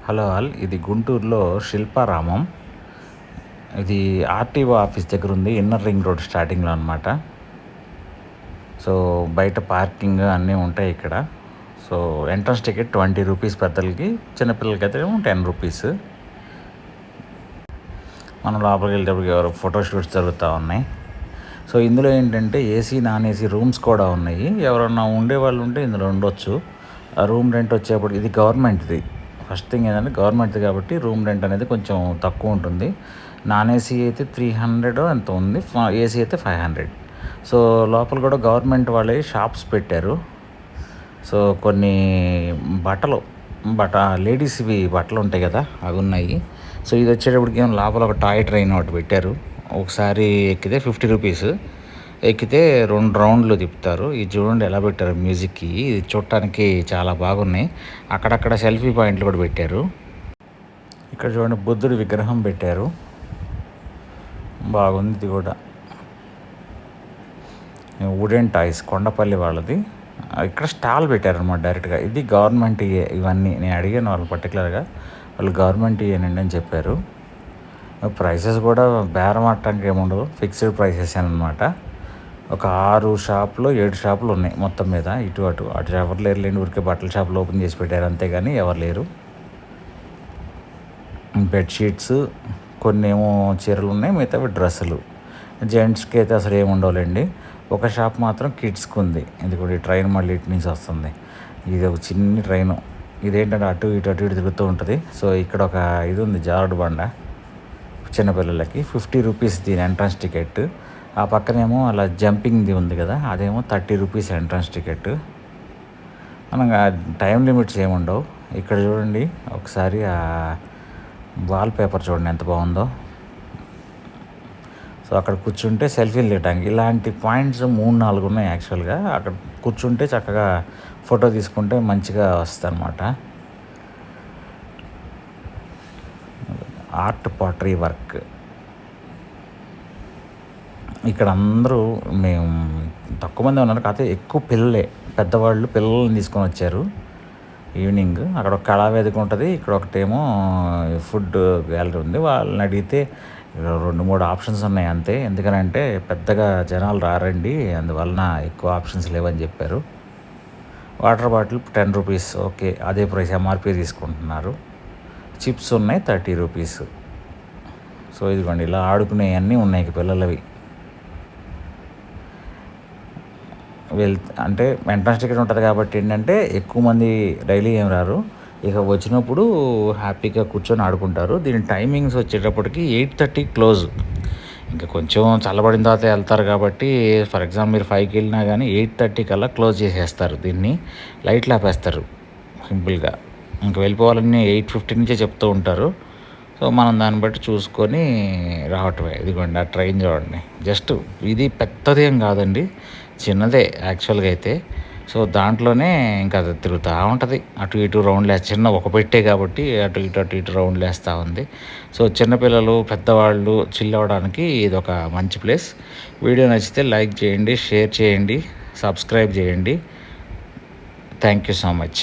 Hello all, ఇది గుంటూరులో శిల్పారామం. ఇది ఆర్టీఓ ఆఫీస్ దగ్గర ఉంది, ఇన్నర్ రింగ్ రోడ్ స్టార్టింగ్లో అనమాట. సో బయట పార్కింగ్ అన్నీ ఉంటాయి ఇక్కడ. సో ఎంట్రన్స్ టికెట్ 20 రూపీస్ పెద్దలకి, చిన్నపిల్లలకి అయితే 10 రూపీస్. మనం లోపలికి వెళ్ళేటప్పటికి ఎవరు ఫోటోషూట్స్ జరుగుతూ ఉన్నాయి. సో ఇందులో ఏంటంటే ఏసీ నాన్ ఏసీ రూమ్స్ కూడా ఉన్నాయి. ఎవరన్నా ఉండేవాళ్ళు ఉంటే ఇందులో ఉండొచ్చు. ఆ రూమ్ రెంట్ వచ్చేప్పటికి ఇది గవర్నమెంట్ది. ఫస్ట్ థింగ్ ఏంటంటే గవర్నమెంట్ది కాబట్టి రూమ్ రెంట్ అనేది కొంచెం తక్కువ ఉంటుంది. నాన్ ఏసీ అయితే 300 ఎంత ఉంది, ఏసీ అయితే 500. సో లోపల కూడా గవర్నమెంట్ వాళ్ళే షాప్స్ పెట్టారు. సో కొన్ని లేడీస్వి బట్టలు ఉంటాయి కదా, అవి ఉన్నాయి. సో ఇది వచ్చేటప్పటికి లోపల ఒక టాయ్ ట్రైన్ ఒకటి పెట్టారు. ఒకసారి ఎక్కితే 50 రూపీస్, ఎక్కితే 2 రౌండ్లు తిప్పుతారు. ఇది చూడండి ఎలా పెట్టారు మ్యూజిక్కి. ఇది చూడటానికి చాలా బాగున్నాయి. అక్కడక్కడ సెల్ఫీ పాయింట్లు కూడా పెట్టారు. ఇక్కడ చూడండి బుద్ధుడి విగ్రహం పెట్టారు, బాగుంది. ఇది కూడా వుడెన్ టాయ్స్, కొండపల్లి వాళ్ళది. ఇక్కడ స్టాల్ పెట్టారనమాట డైరెక్ట్గా. ఇది గవర్నమెంట్ ఇవన్నీ నేను అడిగాను వాళ్ళు పర్టికులర్గా, వాళ్ళు గవర్నమెంట్ ఇయ్యనండి అని చెప్పారు. ప్రైసెస్ కూడా బేరం ఆడటానికి ఏముండదు, ఫిక్స్డ్ ప్రైసెస్ అనమాట. ఒక 6 షాపులు 7 షాపులు ఉన్నాయి మొత్తం మీద. ఇటు ఎవరు లేరులేండి, ఊరికే బట్టల షాపులు ఓపెన్ చేసి పెట్టారు అంతేగాని ఎవరు లేరు. బెడ్షీట్స్ కొన్ని ఏమో చీరలు ఉన్నాయి, మిగతావి డ్రెస్సులు. జెంట్స్కి అయితే అసలు ఏమి ఉండవులేండి. ఒక షాప్ మాత్రం కిడ్స్కి ఉంది. ఇది కూడా ఈ ట్రైన్ మళ్ళీ ఇటు నుంచి వస్తుంది. ఇది ఒక చిన్ని ట్రైను. ఇదేంటంటే అటు ఇటు తిరుగుతూ ఉంటుంది. సో ఇక్కడ ఒక ఇది ఉంది, జారుడు బండ చిన్నపిల్లలకి. 50 రూపీస్ దీని ఎంట్రన్స్ టికెట్. ఆ పక్కనేమో అలా జంపింగ్ది ఉంది కదా, అదేమో 30 రూపీస్ ఎంట్రన్స్ టికెట్. మనం టైం లిమిట్స్ ఏముండవు. ఇక్కడ చూడండి ఒకసారి ఆ వాల్ పేపర్ చూడండి ఎంత బాగుందో. సో అక్కడ కూర్చుంటే సెల్ఫీలు తీయడానికి ఇలాంటి పాయింట్స్ 3-4 ఉన్నాయి యాక్చువల్గా. అక్కడ కూర్చుంటే చక్కగా ఫోటో తీసుకుంటే మంచిగా వస్తుంది అనమాట. Art pottery work. ఇక్కడ అందరూ మేము తక్కువ మంది ఉన్నారు, కాకపోతే ఎక్కువ పెద్దవాళ్ళు పిల్లల్ని తీసుకొని వచ్చారు. ఈవినింగ్ అక్కడ ఒక కళావేదిక ఉంటుంది, ఇక్కడ ఒకటేమో ఫుడ్ గ్యాలరీ ఉంది. వాళ్ళని అడిగితే 2-3 ఆప్షన్స్ ఉన్నాయి అంతే. ఎందుకనంటే పెద్దగా జనాలు రారండి, అందువలన ఎక్కువ ఆప్షన్స్ లేవని చెప్పారు. వాటర్ బాటిల్ 10 రూపీస్, ఓకే అదే ప్రైస్, ఎంఆర్పీ తీసుకుంటున్నారు. చిప్స్ ఉన్నాయి 30 రూపీస్. సో ఇదిగోండి ఇలా ఆడుకునేవన్నీ ఉన్నాయి పిల్లలవి. అంటే ఎంట్రన్స్ టికెట్ ఉంటుంది కాబట్టి ఏంటంటే ఎక్కువ మంది డైలీ ఏం రారు. ఇక వచ్చినప్పుడు హ్యాపీగా కూర్చొని ఆడుకుంటారు. దీని టైమింగ్స్ వచ్చేటప్పటికి 8:30 క్లోజ్. ఇంకా కొంచెం చల్లబడిన తర్వాత వెళ్తారు కాబట్టి, ఫర్ ఎగ్జాంపుల్ మీరు 5కి వెళ్ళినా కానీ 8:30 కల్లా క్లోజ్ చేసేస్తారు. దీన్ని లైట్లు ఆపేస్తారు సింపుల్గా. ఇంకా వెళ్ళిపోవాలని 8:50 నుంచే చెప్తూ ఉంటారు. సో మనం దాన్ని బట్టి చూసుకొని రావటమే. ఇదిగోండి ఆ ట్రైన్ చూడండి, జస్ట్ ఇది పెద్దదేం కాదండి, చిన్నదే యాక్చువల్గా అయితే. సో దాంట్లోనే ఇంకా అది తిరుగుతూ ఉంటుంది, అటు ఇటు రౌండ్లు వేస్తా. చిన్న ఒక పెట్టే కాబట్టి అటు ఇటు రౌండ్లు వేస్తూ ఉంది. సో చిన్నపిల్లలు పెద్దవాళ్ళు చిల్ అవ్వడానికి ఇది ఒక మంచి ప్లేస్. వీడియో నచ్చితే లైక్ చేయండి, షేర్ చేయండి, సబ్స్క్రైబ్ చేయండి. Thank you so much.